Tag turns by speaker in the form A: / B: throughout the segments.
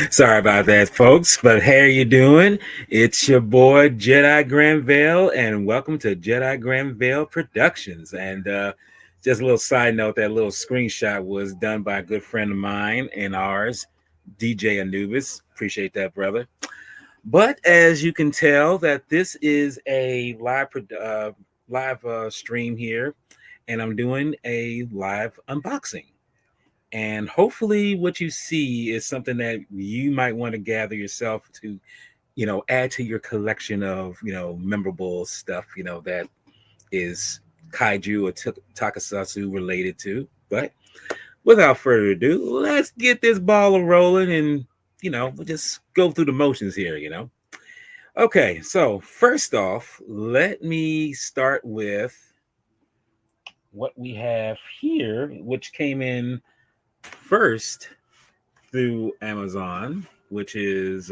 A: Sorry about that, folks. But how are you doing? It's your boy Jedi Granville, and welcome to Jedi Granville Productions. And just a little side note: that little screenshot was done by a good friend of mine and ours, DJ Anubis. Appreciate that, brother. But as you can tell, that this is a live stream here, and I'm doing a live unboxing. And hopefully, what you see is something that you might want to gather yourself to, add to your collection of, memorable stuff, that is kaiju or tokusatsu related to. But without further ado, let's get this ball rolling and, we'll just go through the motions here. Okay, so first off, let me start with what we have here, which came in first through Amazon, which is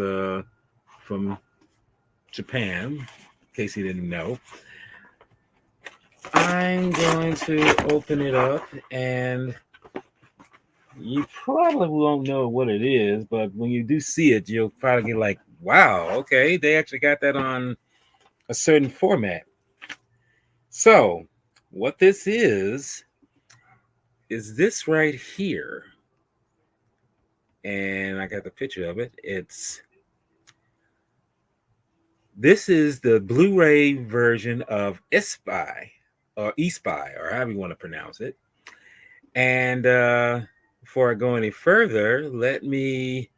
A: from Japan, in case you didn't know. I'm going to open it up, and you probably won't know what it is, but when you do see it, you'll probably get like, wow, okay, they actually got that on a certain format. So, what this is this right here. And I got the picture of it. This is the Blu-ray version of Espy or Espy, or however you want to pronounce it. And before I go any further, let me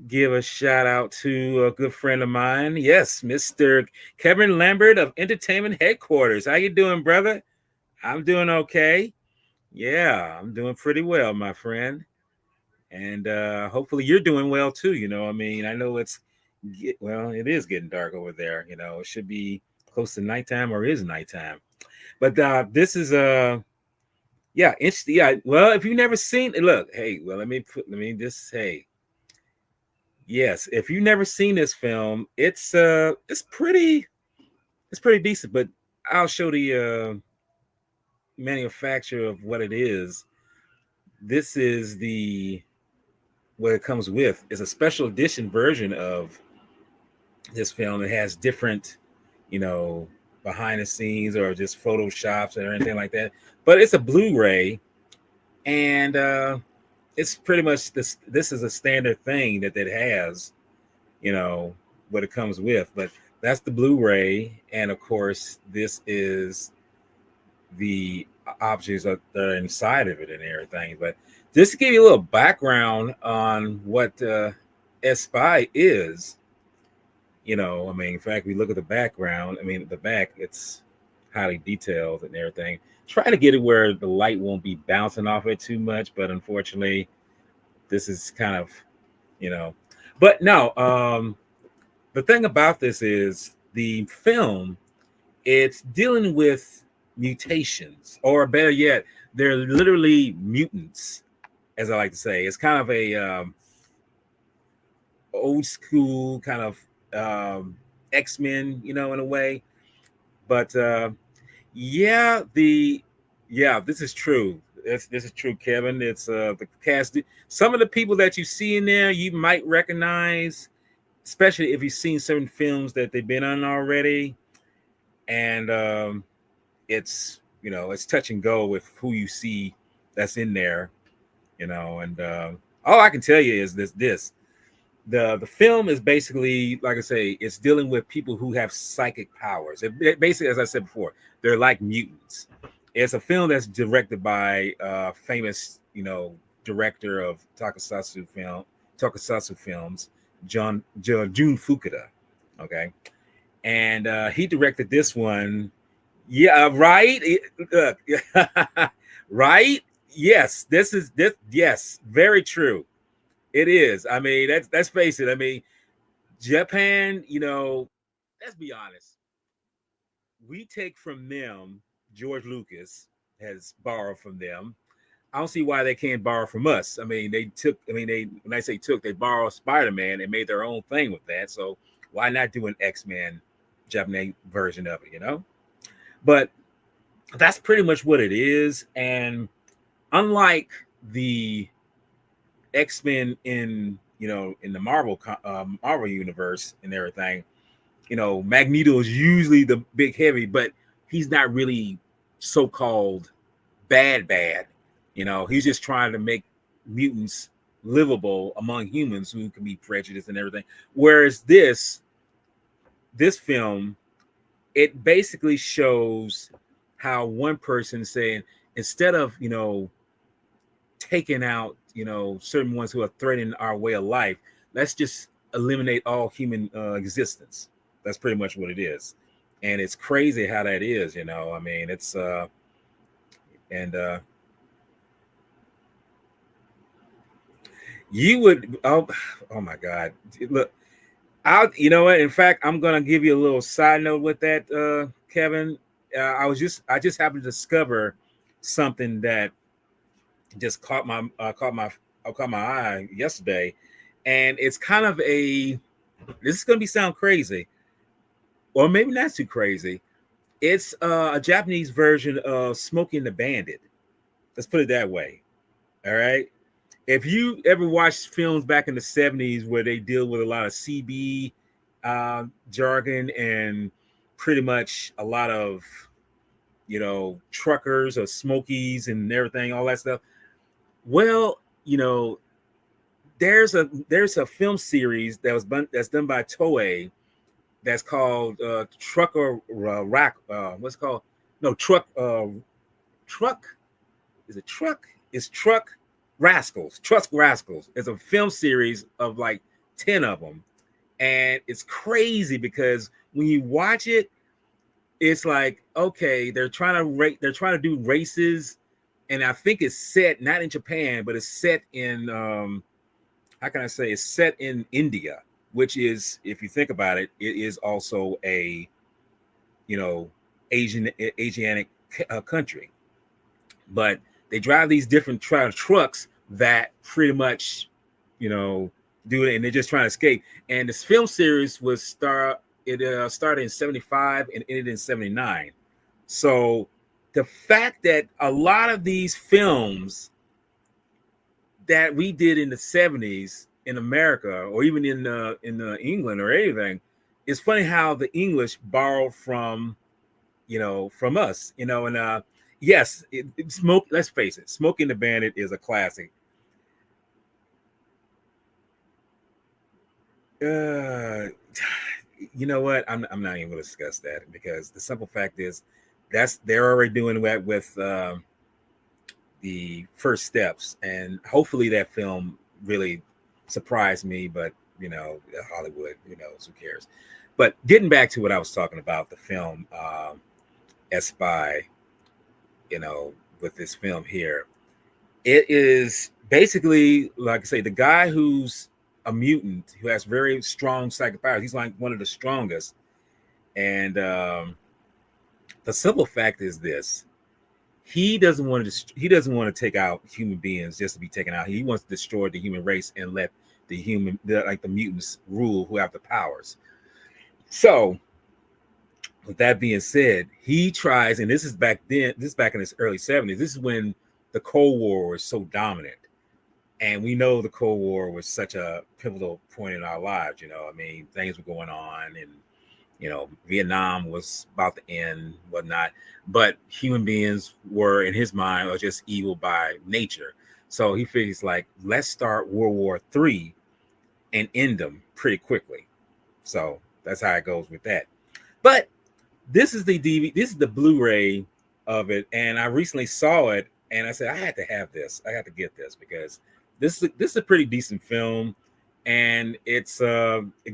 A: give a shout out to a good friend of mine. Yes, Mr. Kevin Lambert of Entertainment Headquarters. How you doing, brother? I'm doing okay. Yeah, I'm doing pretty well, my friend. And hopefully you're doing well too. I know it is getting dark over there. It should be close to nighttime or is nighttime. But this is yeah, interesting. Yeah, well, if you've never seen it, look, hey, well, let me just say, yes, if you've never seen this film, it's pretty decent. But I'll show the manufacturer of what it is. This is the what it comes with. It's a special edition version of this film. It has different, you know, behind the scenes or just photoshops or anything like that. But it's a Blu-ray, and it's pretty much this. This is a standard thing that it has, what it comes with. But that's the Blu-ray, and of course, this is the objects that are inside of it and everything. But just to give you a little background on what Spy is, in fact, we look at the background. The back, it's highly detailed and everything. Try to get it where the light won't be bouncing off it too much, but unfortunately, this is kind of, you know. But no, the thing about this is the film. It's dealing with mutations, or better yet, they're literally mutants, as I like to say. It's kind of a old school kind of X-Men, in a way. But this is true. This is true, Kevin. It's the cast. Some of the people that you see in there, you might recognize, especially if you've seen certain films that they've been on already. And it's touch and go with who you see that's in there, And all I can tell you is this: the film is basically, like I say, it's dealing with people who have psychic powers. Basically, as I said before, they're like mutants. It's a film that's directed by famous, director of tokusatsu films, Jun Fukuda. Okay, and he directed this one. Yeah, right. Look, right. Yes, this is this. Yes, very true. It is. I mean, let's face it. I mean, Japan. Let's be honest. We take from them. George Lucas has borrowed from them. I don't see why they can't borrow from us. I mean, they took. I mean, they when I say took, they borrowed Spider Man and made their own thing with that. So why not do an X Men Japanese version of it? But that's pretty much what it is. And unlike the X-Men in the Marvel universe and everything, Magneto is usually the big heavy, but he's not really so-called bad. He's just trying to make mutants livable among humans who can be prejudiced and everything. Whereas this film, it basically shows how one person saying, instead of taking out certain ones who are threatening our way of life, let's just eliminate all human existence. That's pretty much what it is. And it's crazy how that is. I mean, it's and you would, oh my god, look, you know what, in fact, I'm gonna give you a little side note with that, Kevin. I just happened to discover something that just caught my eye yesterday, and it's kind of a, this is gonna be sound crazy, or maybe not too crazy. It's a Japanese version of Smokey and the Bandit. Let's put it that way. All right. If you ever watched films back in the 70s where they deal with a lot of CB jargon and pretty much a lot of truckers or smokies and everything, all that stuff. Well, there's a film series that's done by Toei that's called Trucker Rack. What's it called? No, Truck. Is it Truck? It's Truck Rascals. Truck Rascals. It's a film series of like 10 of them, and it's crazy because when you watch it, it's like, okay, they're trying to do races, and I think it's set not in Japan, but it's set in how can I say, it's set in India, which is, if you think about it, it is also a Asiatic country. But they drive these different trucks that pretty much do it, and they're just trying to escape. And this film series started in 75 and ended in 79. So the fact that a lot of these films that we did in the 70s in America, or even in England or anything, it's funny how the English borrowed from from us, and yes, let's face it, Smoking the Bandit is a classic. You know what? I'm not even going to discuss that, because the simple fact is they're already doing that with the First Steps, and hopefully that film really surprised me. But Hollywood, who cares? But getting back to what I was talking about, the film Spy, with this film here, it is basically, like I say, the guy who's a mutant who has very strong psychic powers. He's like one of the strongest. And the simple fact is this: he doesn't want to take out human beings just to be taken out. He wants to destroy the human race and let the mutants rule, who have the powers. So, with that being said, he tries, and this is back then. This is back in his early 70s. This is when the Cold War was so dominant. And we know the Cold War was such a pivotal point in our lives. I mean, things were going on, and Vietnam was about to end, whatnot. But human beings were, in his mind, are just evil by nature. So he figures, like, let's start World War III and end them pretty quickly. So that's how it goes with that. But this is the DVD, this is the Blu-ray of it, and I recently saw it, and I said I had to have this. I had to get this because this is a pretty decent film. and it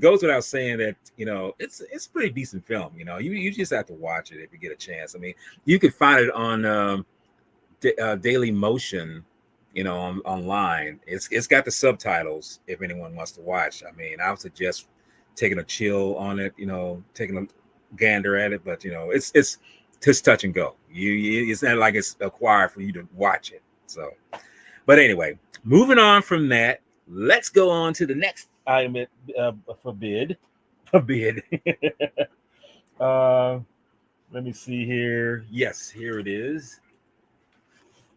A: goes without saying that it's a pretty decent film. You just have to watch it if you get a chance. I mean, you could find it on Daily Motion, online. It's got the subtitles if anyone wants to watch. I mean, I would suggest taking a chill on it, taking a gander at it, but it's just touch and go. It's not like it's acquired for you to watch it. So, but anyway, moving on from that, let's go on to the next item for bid. uh, Let me see here. Yes, here it is.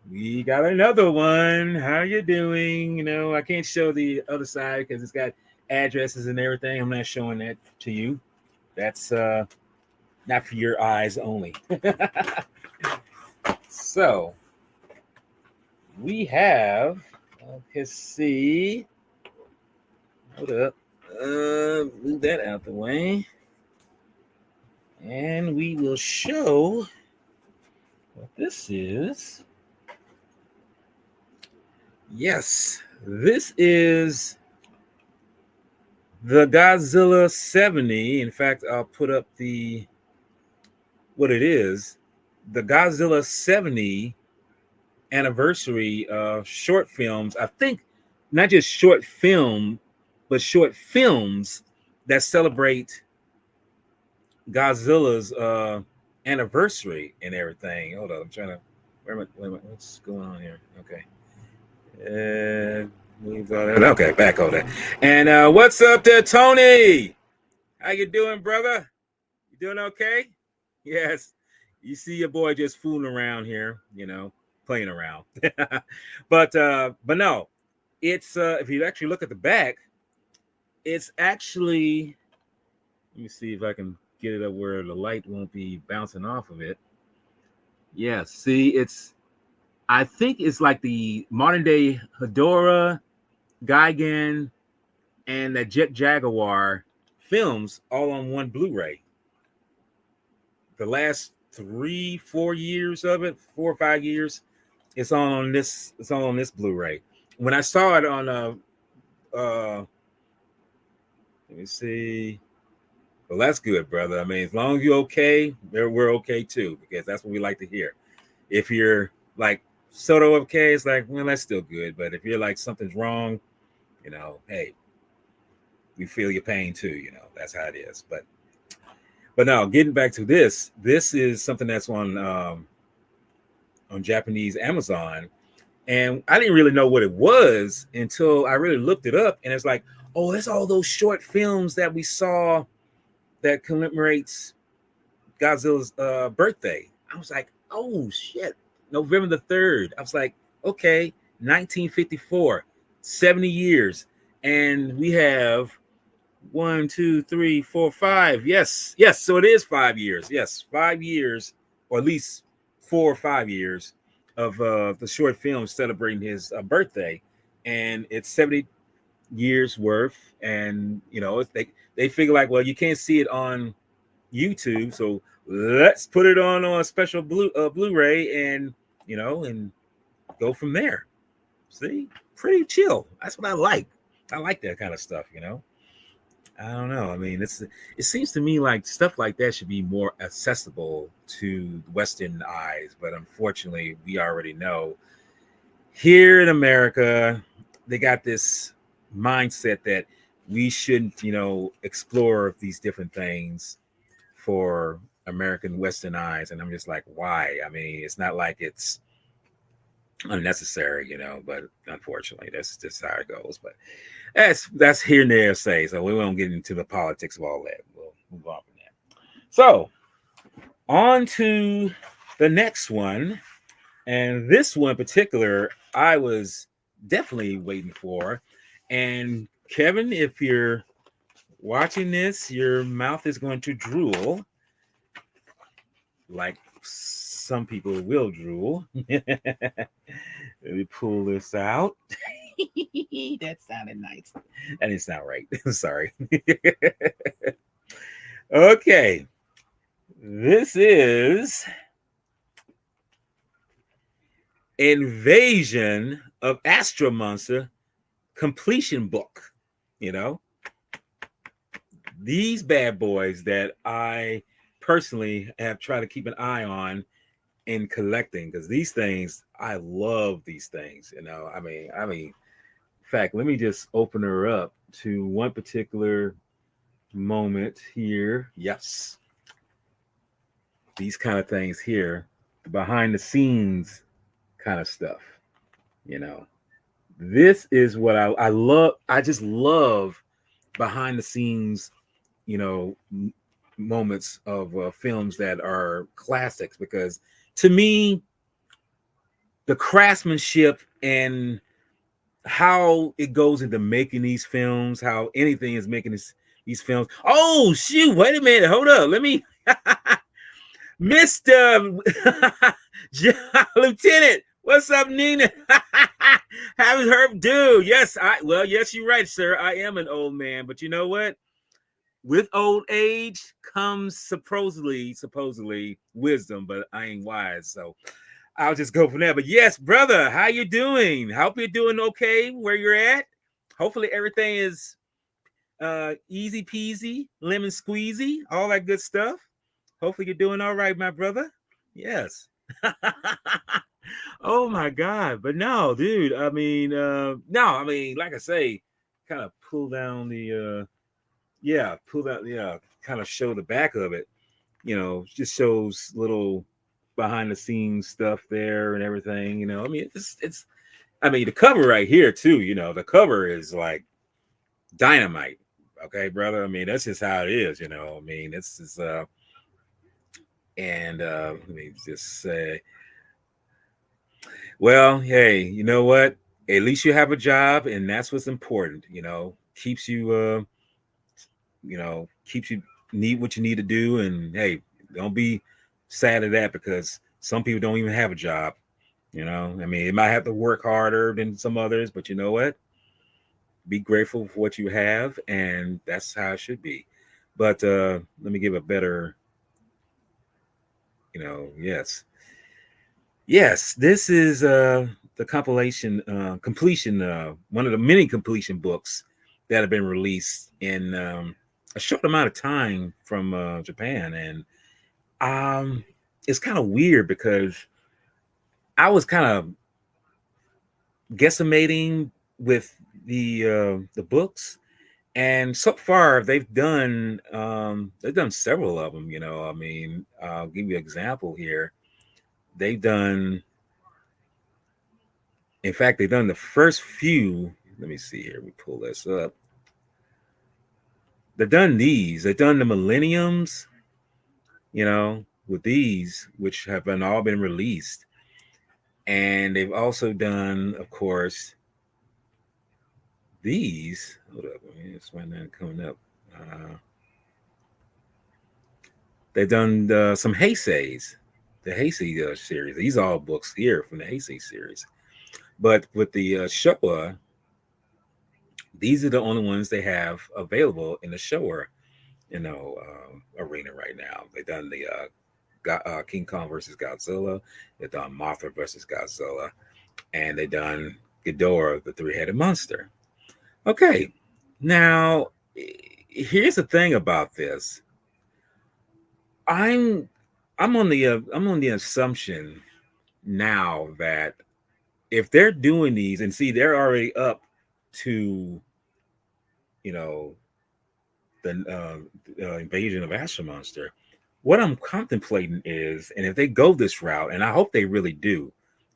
A: We got another one. How you doing? I can't show the other side because it's got addresses and everything. I'm not showing that to you. That's not for your eyes only. So we have, let's see. Hold up. Move that out the way. And we will show what this is. Yes, this is the Godzilla 70. In fact, I'll put up what it is. The Godzilla 70 anniversary short films. I think not just short film, but short films that celebrate Godzilla's anniversary and everything. Hold on, I'm trying to. Wait a minute, what's going on here? Okay. Okay, back on that. And what's up there, Tony? How you doing, brother? You doing okay? Yes. You see your boy just fooling around here, playing around. But no, it's if you actually look at the back, it's actually, let me see if I can get it up where the light won't be bouncing off of it. Yeah, see, I think it's like the modern day Hedorah, Gigan, and that Jet Jaguar films all on one Blu-ray. The last 3-4 years of it, 4 or 5 years, it's all on this Blu-ray. When I saw it on let me see. Well, that's good, brother. I mean, as long as you're okay, we're okay too, because that's what we like to hear. If you're like sort of okay, it's like, well, that's still good. But if you're like something's wrong, hey, we feel your pain too. That's how it is. But now getting back to this is something that's on Japanese Amazon, and I didn't really know what it was until I really looked it up, and it's like, oh, it's all those short films that we saw that commemorates Godzilla's birthday. I was like, oh shit, November the 3rd. I was like, okay, 1954, 70 years. And we have 1, 2, 3, 4, 5. Yes. So it is 5 years. Yes, 5 years, or at least 4 or 5 years of the short film celebrating his birthday. And it's 70 years worth. And, they figure like, well, you can't see it on YouTube, so let's put it on a special Blu-ray and and go from there. See, pretty chill. That's what I like. I like that kind of stuff. I don't know. I mean, it seems to me like stuff like that should be more accessible to Western eyes, but unfortunately, we already know here in America they got this mindset that we shouldn't, explore these different things for American Western eyes. And I'm just like, why? I mean, it's not like it's unnecessary, but unfortunately, that's just how it goes. But that's here and there say. So we won't get into the politics of all that. We'll move on from that. So on to the next one. And this one in particular, I was definitely waiting for. And Kevin, if you're watching this, your mouth is going to drool, like some people will drool. Let me pull this out. That sounded nice. That didn't sound right. Sorry. Okay. This is Invasion of Astro Monster completion book. You know, these bad boys that I personally have tried to keep an eye on in collecting, because these things, I love these things. You know, in fact, let me just open her up to one particular moment here. Yes, these kind of things here, behind the scenes kind of stuff. You know, this is what I love. I just love behind the scenes, you know, moments of films that are classics, because to me, the craftsmanship and how it goes into making these films, how anything is making these films. Oh shoot! Wait a minute, hold up. Let me, Mister Lieutenant. What's up, Nina? Haven't heard, dude. Yes, yes, you're right, sir. I am an old man, but you know what? With old age comes supposedly wisdom, but I ain't wise, so I'll just go from there. But yes, brother, how you doing? Hope you're doing okay where you're at. Hopefully everything is easy peasy, lemon squeezy, all that good stuff. Hopefully you're doing all right, my brother. Yes. Oh my God. But no, dude, like I say, kind of pull down the pull down, kind of show the back of it. You know, just shows little behind the scenes stuff there and everything. You know, I mean, it's I mean, the cover right here too. You know, the cover is like dynamite. Okay, brother. I mean, that's just how it is. You know, I mean, this is let me just say, well, hey, you know what? At least you have a job, and that's what's important. You know, keeps you need what you need to do, and hey, don't be sad at that, because some people don't even have a job. You know, I mean, it might have to work harder than some others, but you know what? Be grateful for what you have, and that's how it should be. But let me give a better, yes. Yes, this is the completion, one of the many completion books that have been released in a short amount of time from Japan. And it's kind of weird because I was kind of guesstimating with the books, and so far they've done several of them. You know, I mean, I'll give you an example here. They've done, in fact, they've done the first few. Let me see here. We pull this up. They've done these. They've done the Millenniums. You know, with these, which have all been released, and they've also done, of course, these. Hold up, it's right now coming up. They've done some Heisei's, the Heisei series. These are all books here from the Heisei series. But with the Showa, these are the only ones they have available in the Showa, arena right now. They've done the King Kong versus Godzilla. They've done Mothra versus Godzilla, and they've done Ghidorah, the three-headed monster. Okay, now here's the thing about this. I'm on the assumption now that if they're doing these, and see, they're already up to, you know, the invasion of Astro Monster. What I'm contemplating is, and if they go this route, and I hope they really do.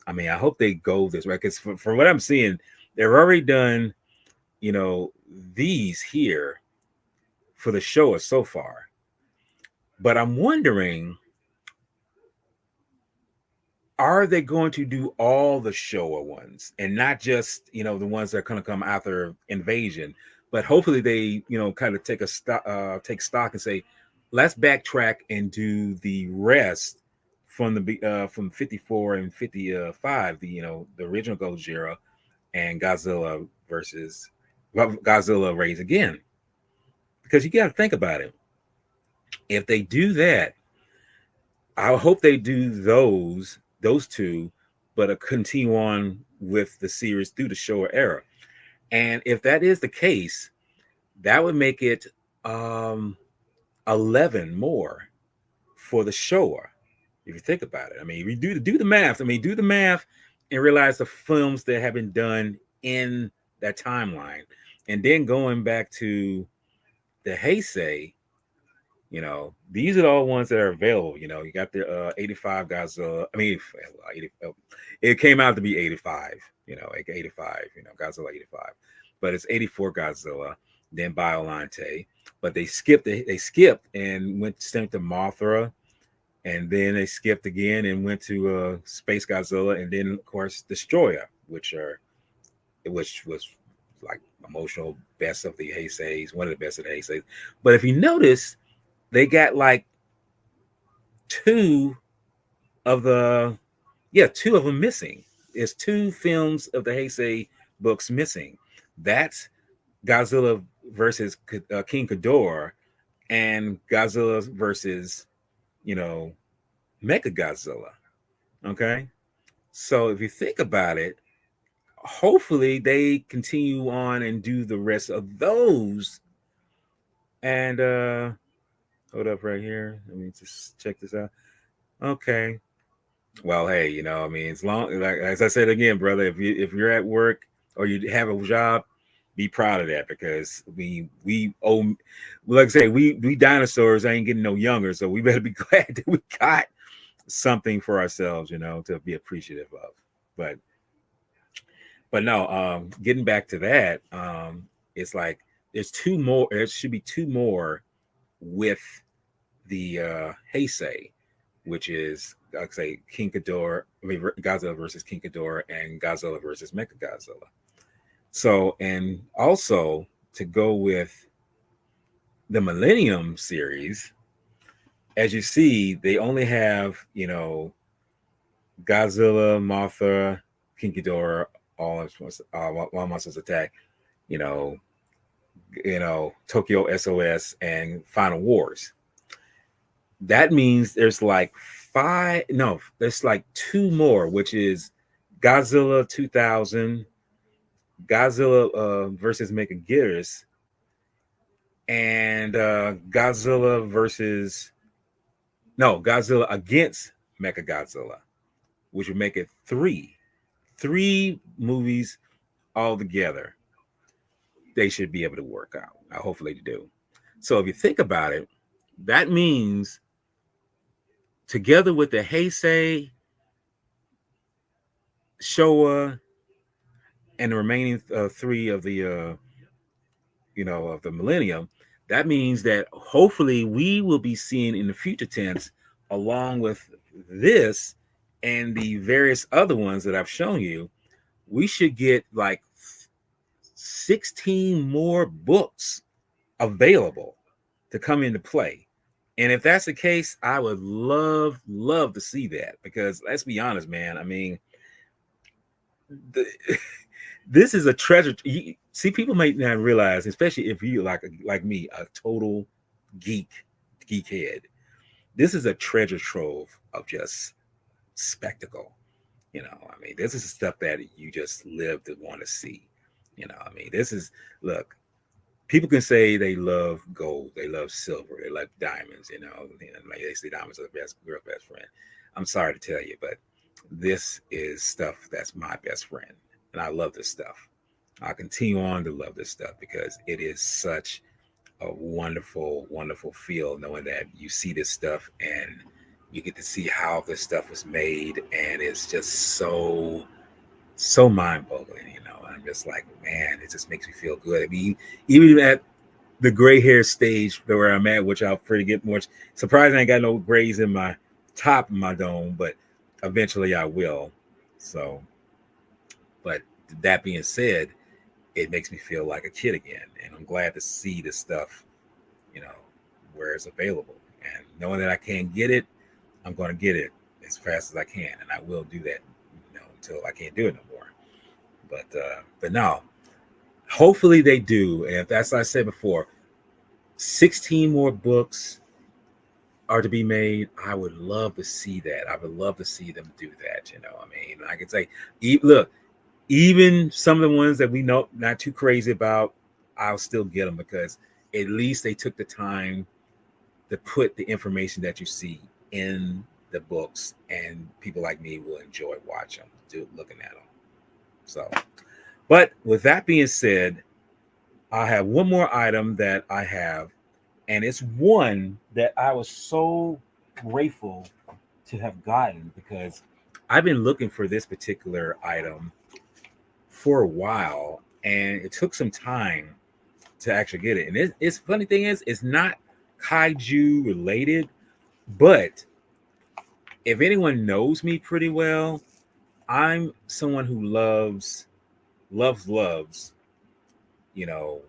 A: I mean, I hope they go this way, because from what I'm seeing, they've already done, these here for the show so far. But I'm wondering, are they going to do all the Showa ones and not just, the ones that are going to come after Invasion? But hopefully they, kind of take stock and say, let's backtrack and do the rest from 54 and 55, the original Gojira and Godzilla versus Godzilla Raise Again. Because you got to think about it. If they do that, I hope they do those two, but continue on with the series through the Showa era. And if that is the case, That would make it um 11 more for the Showa. If you think about it, I mean, we do the math. I mean, do the math and realize the films that have been done in that timeline, and then going back to the Heisei. These are all ones that are available. You got the 85 Godzilla. I mean, 80, it came out to be 85. Like 85. Godzilla 85, but it's 84 Godzilla. Then Biolante, but they skipped and went sent to Mothra, and then they skipped again and went to Space Godzilla, and then of course Destroyer, which was like emotional best of the Heiseis, one of the best of the Heiseis. But if you notice, they got like two of the two of them missing. There's two films of the Heisei books missing. That's Godzilla versus King Ghidorah and Godzilla versus Mecha Godzilla. Okay, so if you think about it, hopefully they continue on and do the rest of those. And hold up right here. Let me just check this out. Okay. Well, hey, I mean, as long like as I said again, brother, if you're at work or you have a job, be proud of that, because we owe, like I say, we dinosaurs ain't getting no younger, so we better be glad that we got something for ourselves, to be appreciative of. But no, getting back to that, it's like there's two more. There should be two more with the Heisei, which is, like I say, King Ghidorah, I mean Godzilla versus King Ghidorah and Godzilla versus Mechagodzilla. So, and also to go with the Millennium series, as you see, they only have, Godzilla, Mothra, King Ghidorah, all monsters attack, you know, Tokyo SOS and Final Wars. That means there's like there's like two more, which is Godzilla 2000, Godzilla versus Mechagodzilla, and Godzilla against Mechagodzilla, which would make it three movies all together. They should be able to work out. Hopefully they do. So if you think about it, that means together with the Heisei, Showa, and the remaining three of the of the Millennium, that means that hopefully we will be seeing in the future tense, along with this and the various other ones that I've shown you, we should get like 16 more books available to come into play. And if that's the case, I would love to see that, because let's be honest, man. I mean, this is a treasure. See, people might not realize, especially if you like me, a total geek head. This is a treasure trove of just spectacle. I mean, this is stuff that you just live to want to see. I mean, look, people can say they love gold, they love silver, they love diamonds, like they say diamonds are the best girl's best friend. I'm sorry to tell you, but this is stuff that's my best friend. And I love this stuff. I'll continue on to love this stuff because it is such a wonderful, wonderful feel knowing that you see this stuff and you get to see how this stuff was made. And it's just so mind-boggling, I'm just like, man, it just makes me feel good. I mean, even at the gray hair stage where I'm at, which I'll pretty get more surprised I ain't got no grays in my top of my dome, but eventually I will. So, but that being said, it makes me feel like a kid again, and I'm glad to see this stuff, where it's available. And knowing that I can't get it, I'm going to get it as fast as I can, and I will do that, until I can't do it no more. But no, hopefully they do. And if that's like I said before, 16 more books are to be made. I would love to see that. I would love to see them do that. I mean, I could say, look, even some of the ones that we know not too crazy about, I'll still get them because at least they took the time to put the information that you see in the books, and people like me will enjoy watching them, looking at them. So, but with that being said, I have one more item that I have, and it's one that I was so grateful to have gotten because I've been looking for this particular item for a while, and it took some time to actually get it. And it's funny thing is, it's not kaiju related, but if anyone knows me pretty well, I'm someone who loves, you know,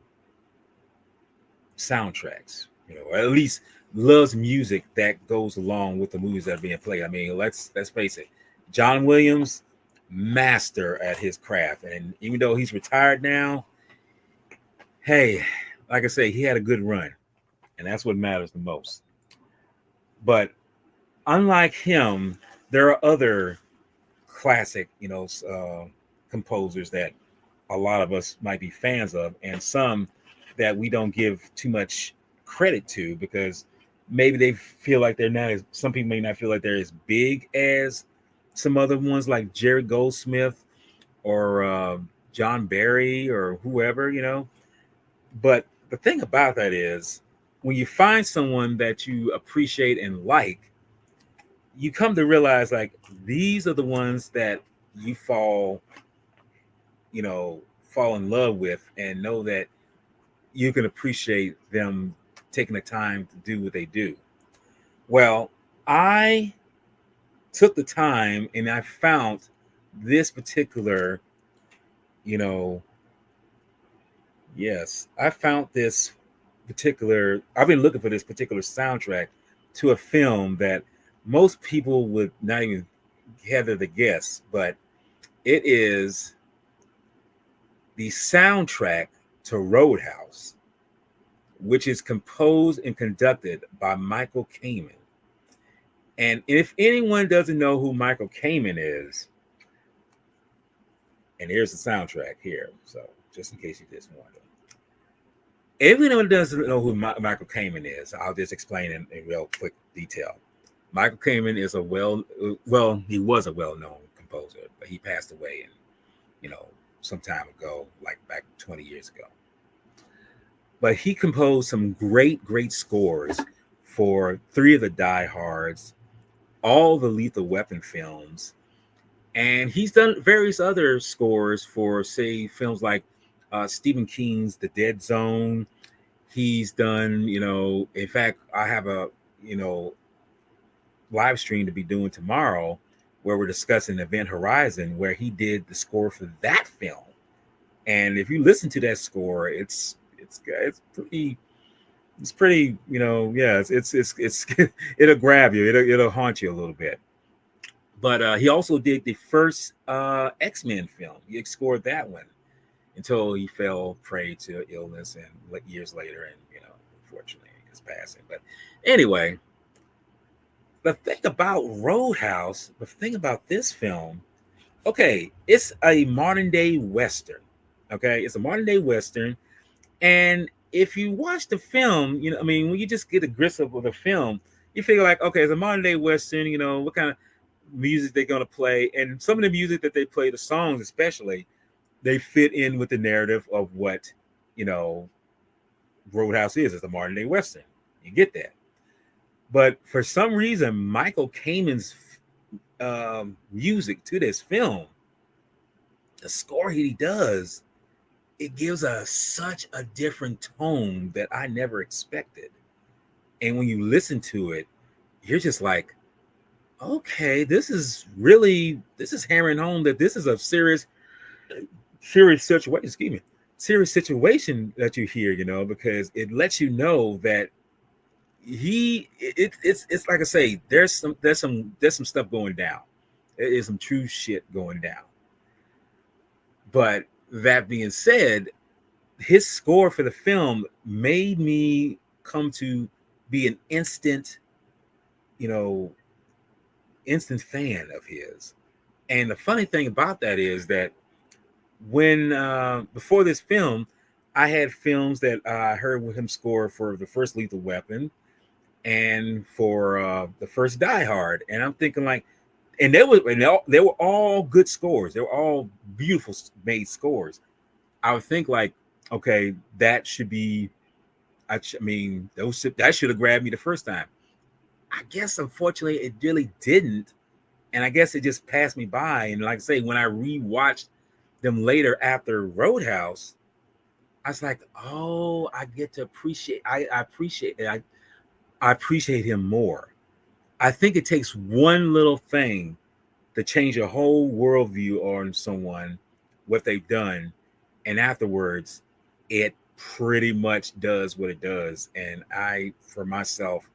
A: soundtracks, or at least loves music that goes along with the movies that are being played. I mean, let's face it, John Williams, master at his craft, and even though he's retired now, hey, like I say, he had a good run, and that's what matters the most. But unlike him, there are other classic, composers that a lot of us might be fans of, and some that we don't give too much credit to because maybe they feel like they're not as, some people may not feel like they're as big as some other ones like Jerry Goldsmith or John Barry or whoever. But the thing about that is when you find someone that you appreciate and like, you come to realize like these are the ones that you fall in love with and know that you can appreciate them taking the time to do what they do. Well, I took the time and I found this particular, you know, yes, I found this particular, I've been looking for this particular soundtrack to a film that most people would not even gather to guess, but it is the soundtrack to Roadhouse, which is composed and conducted by Michael Kamen. And if anyone doesn't know who Michael Kamen is, and here's the soundtrack here, so just in case you just wonder. If anyone doesn't know who Michael Kamen is, I'll just explain in real quick detail. Michael Kamen is he was a well-known composer, but he passed away some time ago, like back 20 years ago. But he composed some great scores for 3 of the Die Hards, all the Lethal Weapon films, and he's done various other scores for, say, films like Stephen King's The Dead Zone. He's done, in fact, I have a, live stream to be doing tomorrow where we're discussing Event Horizon, where he did the score for that film. And if you listen to that score, it's pretty, it's it'll grab you, it'll haunt you a little bit. But he also did the first X-Men film. He scored that one until he fell prey to illness and years later, and unfortunately his passing. But anyway, the thing about Roadhouse, the thing about this film, okay, it's a modern day Western. Okay, it's a modern day Western. And if you watch the film, when you just get a grasp of the film, you figure like, okay, it's a modern day Western, what kind of music they're going to play. And some of the music that they play, the songs especially, they fit in with the narrative of what, Roadhouse is. It's a modern day Western. You get that. But for some reason, Michael Kamen's music to this film, the score he does, it gives us such a different tone that I never expected. And when you listen to it, you're just like, okay, this is hammering home that this is a serious situation. Excuse me, serious situation that you hear, because it lets you know that it's like I say, there's some stuff going down. There is some true shit going down. But that being said, his score for the film made me come to be an instant fan of his. And the funny thing about that is that when before this film, I had films that I heard with him score for the first Lethal Weapon and for the first Die Hard, and I'm thinking like, and they were all good scores. They were all beautiful made scores. I would think like, okay, that should be. I mean, that should have grabbed me the first time. I guess unfortunately it really didn't, and I guess it just passed me by. And like I say, when I rewatched them later after Roadhouse, I was like, oh, I get to appreciate. I appreciate it. I appreciate him more. I think it takes one little thing to change a whole worldview on someone, what they've done, and afterwards, it pretty much does what it does. And I, for myself,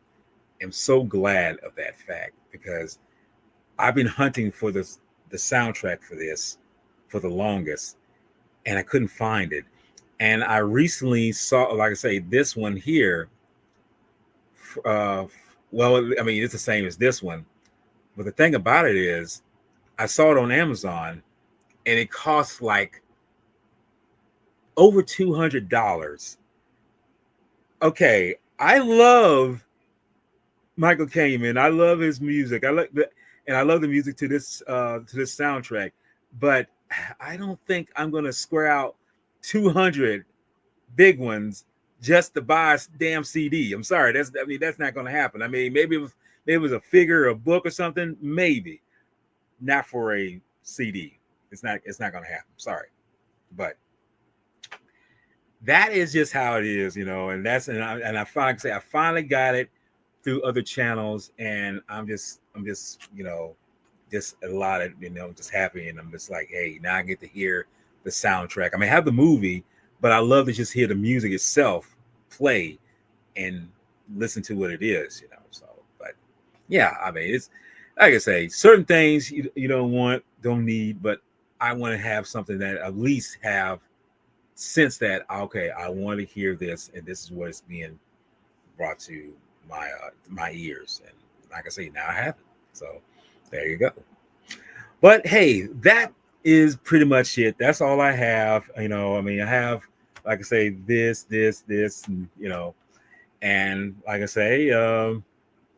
A: am so glad of that fact because I've been hunting for the soundtrack for this for the longest, and I couldn't find it. And I recently saw, like I say, this one here. Uh, well, I mean, it's the same as this one, but the thing about it is, I saw it on Amazon, and it costs like over $200. Okay, I love Michael Kamen. I love his music. And I love the music to this soundtrack. But I don't think I'm gonna square out 200 big ones just to buy a damn CD. I'm sorry, that's not gonna happen. I mean, maybe it was a figure, or a book, or something. Maybe not for a CD. It's not gonna happen. Sorry, but that is just how it is, and I finally got it through other channels, and I'm just just a lot of just happy, and I'm just like, hey, now I get to hear the soundtrack. I mean, I have the movie, but I love to just hear the music itself play and listen to what it is. So, but yeah, I mean, it's like I say, certain things you don't need, but I want to have something that at least have sense that okay, I want to hear this, and this is what is being brought to my ears, and like I say, now I have it. So there you go. But hey, that is pretty much it. That's all I have. I mean, I have, like I say, this, and like I say,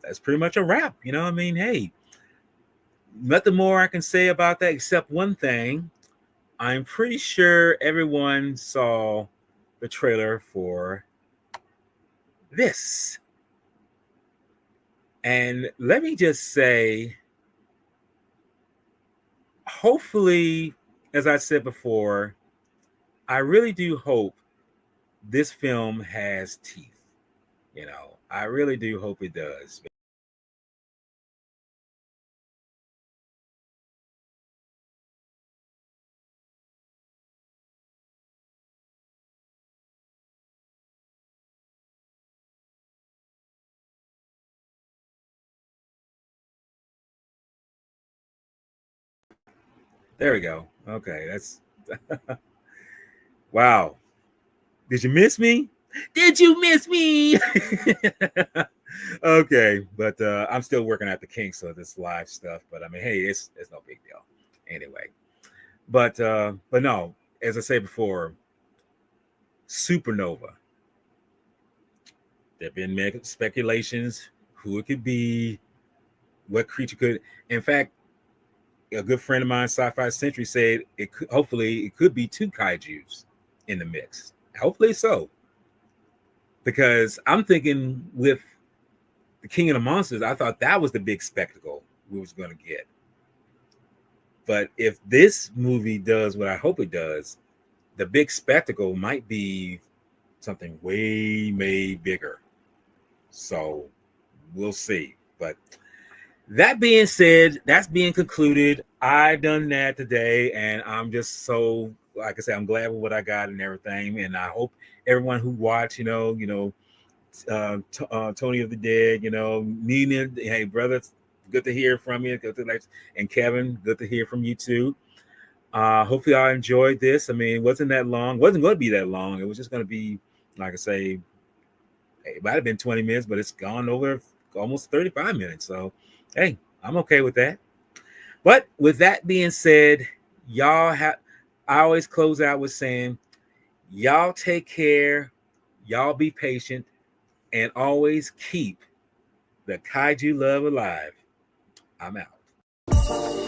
A: that's pretty much a wrap. I mean, hey, nothing more I can say about that except one thing. I'm pretty sure everyone saw the trailer for this. And let me just say, hopefully, as I said before, I really do hope this film has teeth. I really do hope it does. There we go. Okay, that's wow. Did you miss me? Did you miss me? Okay, but I'm still working out the kinks of this live stuff. But I mean, hey, it's no big deal. Anyway, but no, as I said before, Supernova. There've been speculations who it could be, what creature could. In fact, a good friend of mine, Sci-Fi Century, said hopefully it could be two kaiju's in the mix. Hopefully so, because I'm thinking with the King of the Monsters, I thought that was the big spectacle we was going to get. But if this movie does what I hope it does, the big spectacle might be something way bigger. So we'll see. But that being said, that's being concluded. I done that today, and I'm just so, like I said, I'm glad with what I got and everything. And I hope everyone who watched, Tony of the Dead, Nina, hey brother, good to hear from you. And Kevin, good to hear from you too. Hopefully I enjoyed this. I mean, it wasn't that long. It wasn't going to be that long. It was just going to be, like I say, it might have been 20 minutes, but it's gone over almost 35 minutes. So, hey, I'm okay with that. But with that being said, y'all have, I always close out with saying, Y'all take care. Y'all be patient and always keep the kaiju love alive. I'm out.